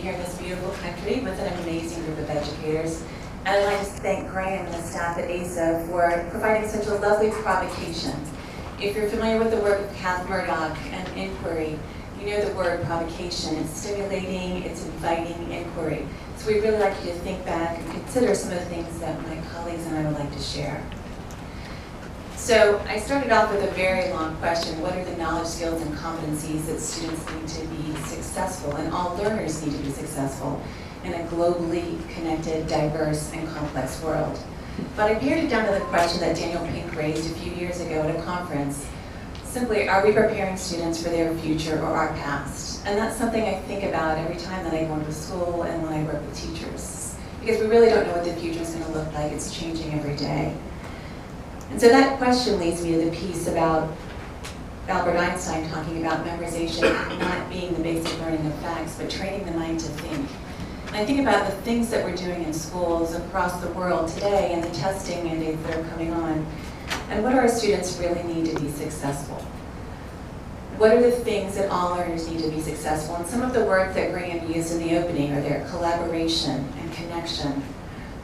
here in this beautiful country with an amazing group of educators. And I'd like to thank Graham and the staff at AISA for providing such a lovely provocation. If you're familiar with the work of Kath Murdoch and inquiry, you know the word provocation. It's stimulating, it's inviting inquiry. So we'd really like you to think back and consider some of the things that my colleagues and I would like to share. So I started off with a very long question. What are the knowledge, skills, and competencies that students need to be successful, and all learners need to be successful in a globally connected, diverse, and complex world? But I pared it down to the question that Daniel Pink raised a few years ago at a conference. Simply, are we preparing students for their future or our past? And that's something I think about every time that I go into school and when I work with teachers. Because we really don't know what the future is going to look like. It's changing every day. And so that question leads me to the piece about Albert Einstein talking about memorization not being the basic learning of facts, but training the mind to think. And I think about the things that we're doing in schools across the world today and the testing mandates that are coming on. And what do our students really need to be successful? What are the things that all learners need to be successful? And some of the words that Graham used in the opening are their collaboration and connection,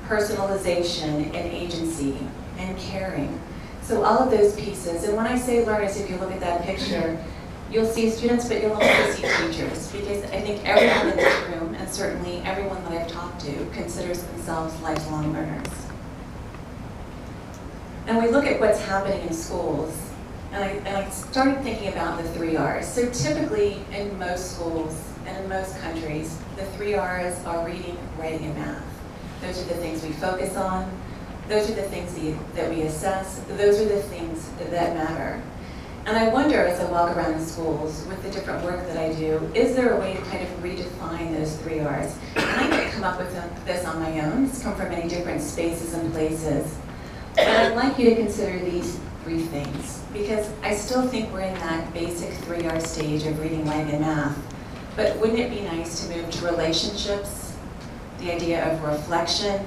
personalization and agency, and caring. So all of those pieces, and when I say learners, if you look at that picture, you'll see students, but you'll also see teachers, because I think everyone in this room, and certainly everyone that I've talked to, considers themselves lifelong learners. And we look at what's happening in schools, and I started thinking about the 3 R's. So typically in most schools and in most countries, the 3 R's are reading, writing, and math. Those are the things we focus on. Those are the things that we assess. Those are the things that matter. And I wonder, as I walk around the schools with the different work that I do, is there a way to kind of redefine those 3 R's? And I didn't come up with this on my own. It's come from many different spaces and places. But I'd like you to consider these 3 things, because I still think we're in that basic 3 R stage of reading, writing, and math. But wouldn't it be nice to move to relationships, the idea of reflection,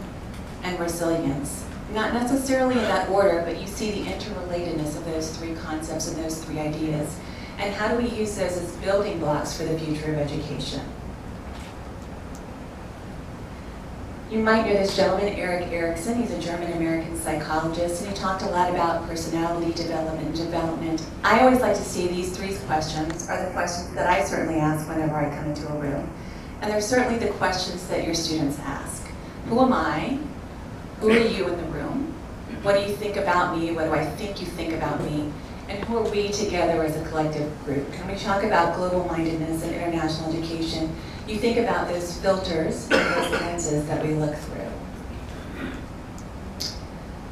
and resilience? Not necessarily in that order, but you see the interrelatedness of those 3 concepts and those 3 ideas. And how do we use those as building blocks for the future of education? You might know this gentleman, Erik Erikson. He's a German-American psychologist, and he talked a lot about personality development. I always like to see these 3 questions are the questions that I certainly ask whenever I come into a room. And they're certainly the questions that your students ask. Who am I? Who are you in the room? What do you think about me? What do I think you think about me? And who are we together as a collective group? When we talk about global mindedness and international education, you think about those filters and those lenses that we look through.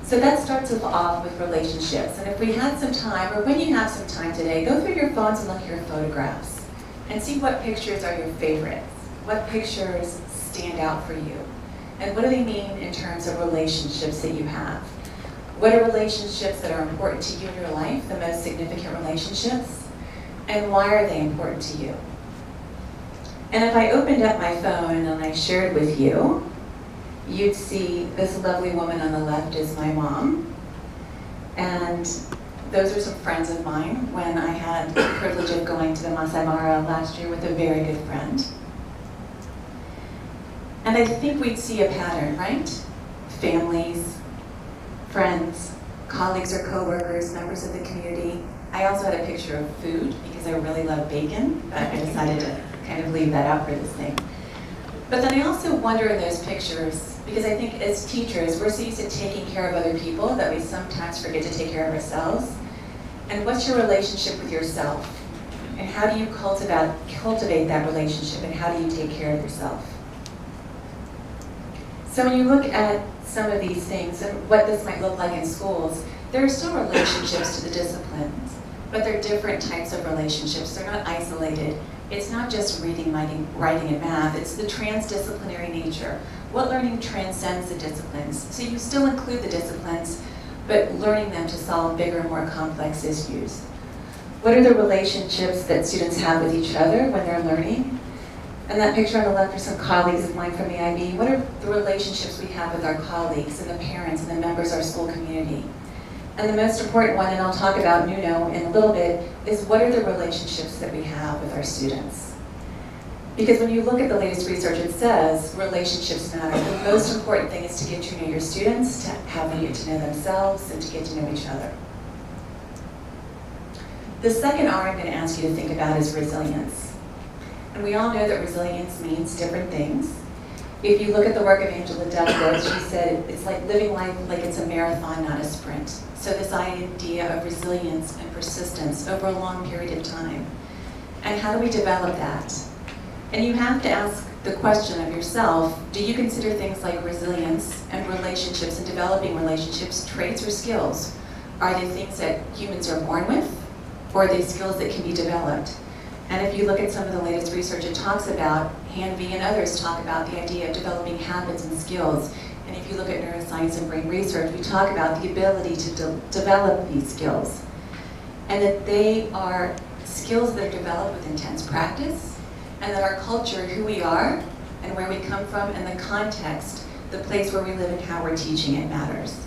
So that starts us off with relationships. And if we had some time, or when you have some time today, go through your phones and look at your photographs and see what pictures are your favorites. What pictures stand out for you? And what do they mean in terms of relationships that you have? What are relationships that are important to you in your life, the most significant relationships? And why are they important to you? And if I opened up my phone and I shared with you, you'd see this lovely woman on the left is my mom. And those are some friends of mine when I had the privilege of going to the Masai Mara last year with a very good friend. And I think we'd see a pattern, right? Families, friends, colleagues or coworkers, members of the community. I also had a picture of food because I really love bacon, but I decided to kind of leave that out for this thing. But then I also wonder in those pictures, because I think as teachers, we're so used to taking care of other people that we sometimes forget to take care of ourselves. And what's your relationship with yourself? And how do you cultivate that relationship, and how do you take care of yourself? So when you look at some of these things and what this might look like in schools, there are still relationships to the disciplines, but they're different types of relationships. They're not isolated. It's not just reading, writing, and math. It's the transdisciplinary nature. What learning transcends the disciplines? So you still include the disciplines, but learning them to solve bigger and more complex issues. What are the relationships that students have with each other when they're learning? And that picture on the left are some colleagues of mine from the IB. What are the relationships we have with our colleagues and the parents and the members of our school community? And the most important one, and I'll talk about Nuno in a little bit, is what are the relationships that we have with our students? Because when you look at the latest research, it says relationships matter. The most important thing is to get to know your students, to have them get to know themselves, and to get to know each other. The second R I'm going to ask you to think about is resilience. And we all know that resilience means different things. If you look at the work of Angela Duckworth, she said it's like living life like it's a marathon, not a sprint. So this idea of resilience and persistence over a long period of time. And how do we develop that? And you have to ask the question of yourself, do you consider things like resilience and relationships and developing relationships traits or skills? Are they things that humans are born with, or are they skills that can be developed? And if you look at some of the latest research, it talks about, Hanvey and others talk about the idea of developing habits and skills. And if you look at neuroscience and brain research, we talk about the ability to develop these skills. And that they are skills that are developed with intense practice, and that our culture, who we are, and where we come from, and the context, the place where we live and how we're teaching it matters.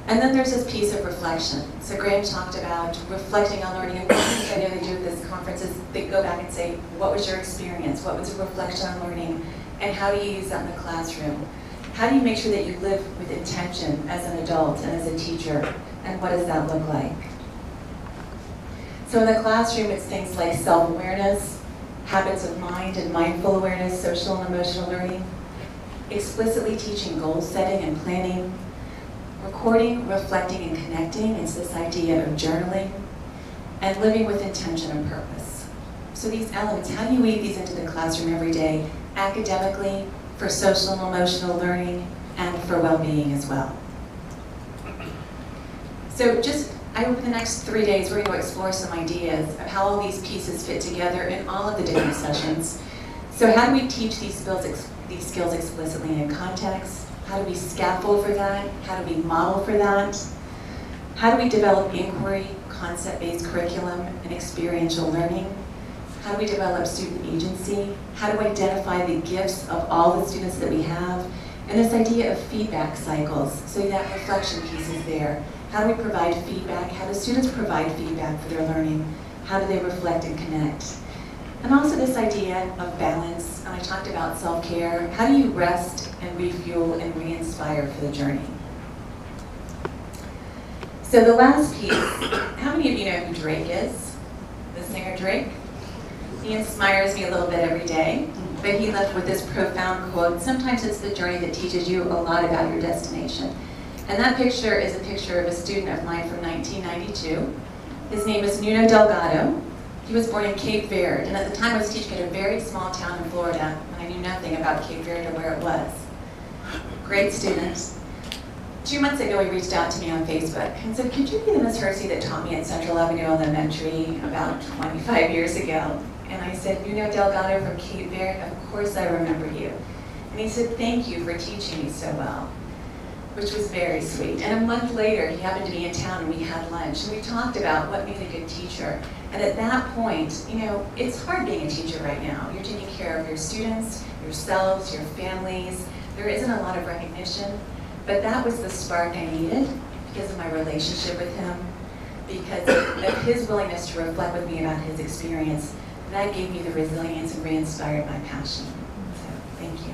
And then there's this piece of reflection. So Graham talked about reflecting on learning, and one thing I know they do at this conference is they go back and say, what was your experience? What was a reflection on learning? And how do you use that in the classroom? How do you make sure that you live with intention as an adult and as a teacher? And what does that look like? So in the classroom, it's things like self-awareness, habits of mind and mindful awareness, social and emotional learning, explicitly teaching goal setting and planning, recording, reflecting, and connecting. It's this idea of journaling, and living with intention and purpose. So these elements, how do you weave these into the classroom every day, academically, for social and emotional learning, and for well-being as well? So over the next 3 days, we're going to explore some ideas of how all these pieces fit together in all of the different sessions. So how do we teach these skills explicitly in context? How do we scaffold for that? How do we model for that? How do we develop inquiry, concept-based curriculum, and experiential learning? How do we develop student agency? How do we identify the gifts of all the students that we have? And this idea of feedback cycles, so that reflection piece is there. How do we provide feedback? How do students provide feedback for their learning? How do they reflect and connect? And also this idea of balance, and I talked about self-care. How do you rest and refuel and re-inspire for the journey? So the last piece, how many of you know who Drake is? The singer Drake? He inspires me a little bit every day, but he left with this profound quote, sometimes it's the journey that teaches you a lot about your destination. And that picture is a picture of a student of mine from 1992. His name is Nuno Delgado. He was born in Cape Verde, and at the time I was teaching at a very small town in Florida, and I knew nothing about Cape Verde or where it was. Great student. 2 months ago, he reached out to me on Facebook and said, could you be the Miss Hersey that taught me at Central Avenue Elementary about 25 years ago? And I said, Nuno Delgado from Cape Verde, of course I remember you. And he said, thank you for teaching me so well, which was very sweet. And a month later, he happened to be in town and we had lunch, and we talked about what made a good teacher. And at that point, you know, it's hard being a teacher right now. You're taking care of your students, yourselves, your families. There isn't a lot of recognition, but that was the spark I needed because of my relationship with him, because of his willingness to reflect with me about his experience. That gave me the resilience and re-inspired my passion. So, thank you.